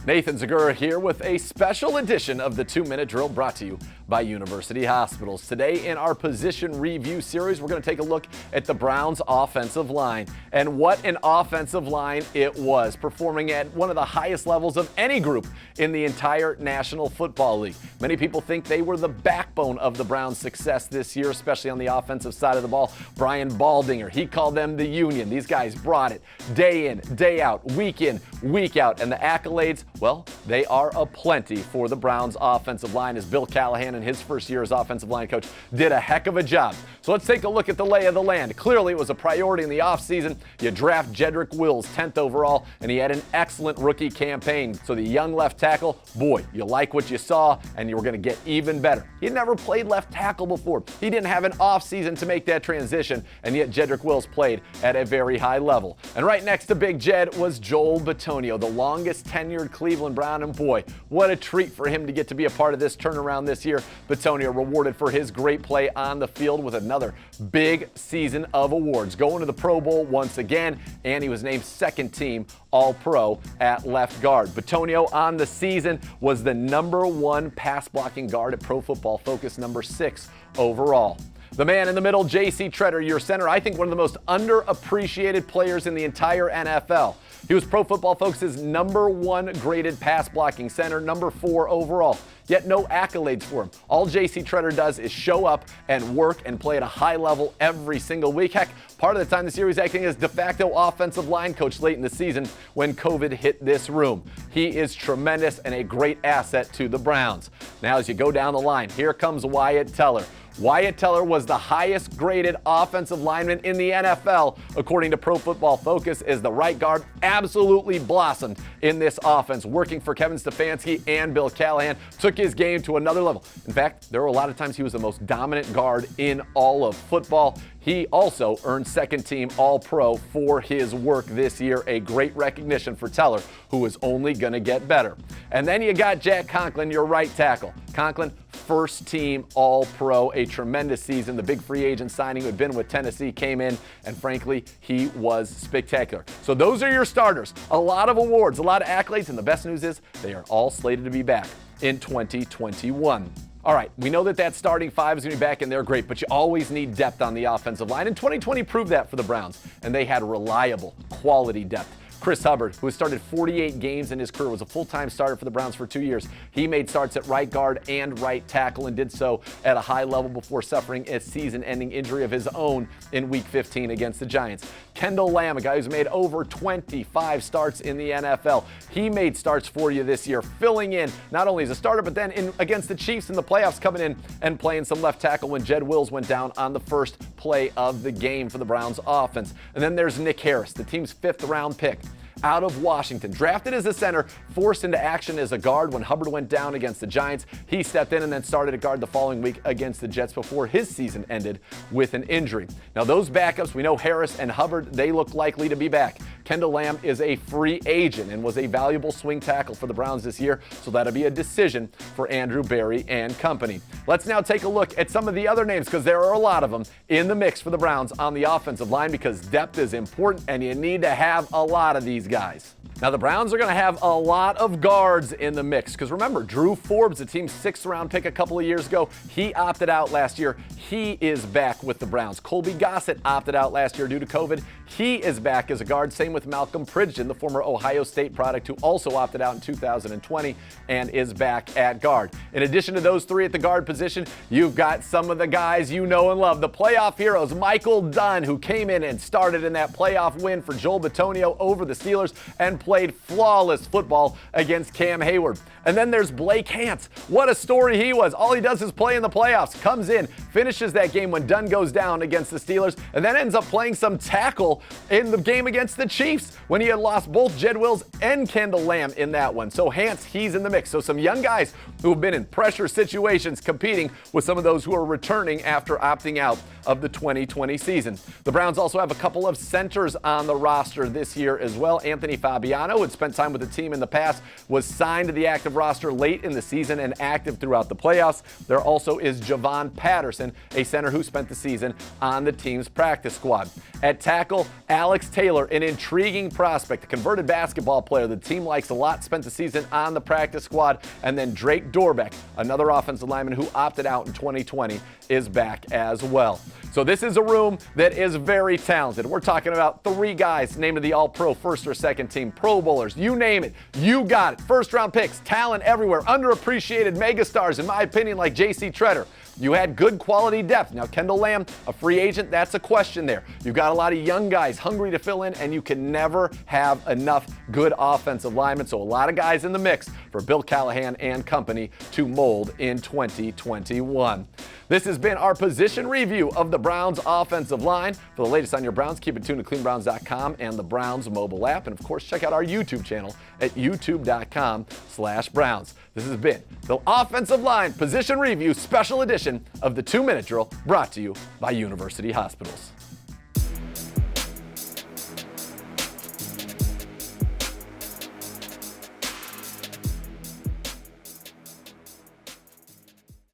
Nathan Zegura here with a special edition of the 2-Minute Drill brought to you by University Hospitals. Today in our position review series, we're going to take a look at the Browns' offensive line. And what an offensive line it was, performing at one of the highest levels of any group in the entire National Football League. Many people think they were the backbone of the Browns' success this year, especially on the offensive side of the ball. Brian Baldinger, he called them the Union. These guys brought it day in, day out, week in, week out. And the accolades, well, they are aplenty for the Browns' offensive line, as Bill Callahan in his first year as offensive line coach did a heck of a job. So let's take a look at the lay of the land. Clearly, it was a priority in the offseason. You draft Jedrick Wills, 10th overall, and he had an excellent rookie campaign. So the young left tackle, boy, you like what you saw, and you were going to get even better. He had never played left tackle before. He didn't have an offseason to make that transition, and yet Jedrick Wills played at a very high level. And right next to Big Jed was Joel Bitonio, the longest tenured Cleveland Brown, and boy, what a treat for him to get to be a part of this turnaround this year. Bitonio rewarded for his great play on the field with another big season of awards, going to the Pro Bowl once again, and he was named second team All-Pro at left guard. Bitonio on the season was the #1 pass blocking guard at Pro Football Focus, #6 overall. The man in the middle, J.C. Tretter, your center, I think one of the most underappreciated players in the entire NFL. He was Pro Football Focus's #1 graded pass blocking center, #4 overall. Yet no accolades for him. All J.C. Tretter does is show up and work and play at a high level every single week. Heck, part of the time this year he's acting as de facto offensive line coach late in the season when COVID hit this room. He is tremendous and a great asset to the Browns. Now as you go down the line, here comes Wyatt Teller. Wyatt Teller was the highest graded offensive lineman in the NFL, according to Pro Football Focus, as the right guard absolutely blossomed in this offense, working for Kevin Stefanski and Bill Callahan, took his game to another level. In fact, there were a lot of times he was the most dominant guard in all of football. He also earned second team All-Pro for his work this year, a great recognition for Teller, who is only going to get better. And then you got Jack Conklin, your right tackle. Conklin, first team All-Pro, a tremendous season. The big free agent signing who had been with Tennessee came in, and frankly, he was spectacular. So those are your starters. A lot of awards, a lot of accolades, and the best news is they are all slated to be back in 2021. All right, we know that starting five is going to be back, and they're great, but you always need depth on the offensive line, and 2020 proved that for the Browns, and they had reliable, quality depth. Chris Hubbard, who has started 48 games in his career, was a full-time starter for the Browns for 2 years. He made starts at right guard and right tackle and did so at a high level before suffering a season-ending injury of his own in Week 15 against the Giants. Kendall Lamb, a guy who's made over 25 starts in the NFL. He made starts for you this year, filling in not only as a starter, but then against the Chiefs in the playoffs, coming in and playing some left tackle when Jed Wills went down on the first play of the game for the Browns offense. And then there's Nick Harris, the team's 5th-round pick out of Washington, drafted as a center, forced into action as a guard when Hubbard went down against the Giants. He stepped in and then started at guard the following week against the Jets before his season ended with an injury. Now those backups, we know Harris and Hubbard, they look likely to be back. Kendall Lamb is a free agent and was a valuable swing tackle for the Browns this year, so that'll be a decision for Andrew Berry and company. Let's now take a look at some of the other names, because there are a lot of them in the mix for the Browns on the offensive line, because depth is important and you need to have a lot of these guys. Now, the Browns are going to have a lot of guards in the mix, because remember, Drew Forbes, the team's 6th-round pick a couple of years ago, he opted out last year. He is back with the Browns. Colby Gossett opted out last year due to COVID. He is back as a guard. Same with Malcolm Pridgeon, the former Ohio State product, who also opted out in 2020 and is back at guard. In addition to those three at the guard position, you've got some of the guys you know and love. The playoff heroes, Michael Dunn, who came in and started in that playoff win for Joel Bitonio over the Steelers and played flawless football against Cam Hayward. And then there's Blake Hance. What a story he was. All he does is play in the playoffs, comes in, finishes that game when Dunn goes down against the Steelers, and then ends up playing some tackle in the game against the Chiefs when he had lost both Jed Wills and Kendall Lamb in that one. So Hance, he's in the mix. So some young guys who have been in pressure situations competing with some of those who are returning after opting out of the 2020 season. The Browns also have a couple of centers on the roster this year as well. Anthony Fabiano, who had spent time with the team in the past, was signed to the active roster late in the season and active throughout the playoffs. There also is Javon Patterson, a center who spent the season on the team's practice squad. At tackle, Alex Taylor, an intriguing prospect, a converted basketball player the team likes a lot, spent the season on the practice squad. And then Drake Dorbeck, another offensive lineman who opted out in 2020, is back as well. So this is a room that is very talented. We're talking about 3 guys named to the All-Pro first or second team, Pro Bowlers, you name it, you got it. First-round picks, talent everywhere, underappreciated megastars, in my opinion, like J.C. Tretter. You had good quality depth. Now, Kendall Lamb, a free agent, that's a question there. You've got a lot of young guys hungry to fill in, and you can never have enough good offensive linemen. So a lot of guys in the mix for Bill Callahan and company to mold in 2021. This has been our position review of the Browns offensive line. For the latest on your Browns, keep it tuned to cleanbrowns.com and the Browns mobile app. And of course, check out our YouTube channel at youtube.com/Browns. This has been the Offensive Line Position Review Special Edition of the 2-Minute Drill, brought to you by University Hospitals.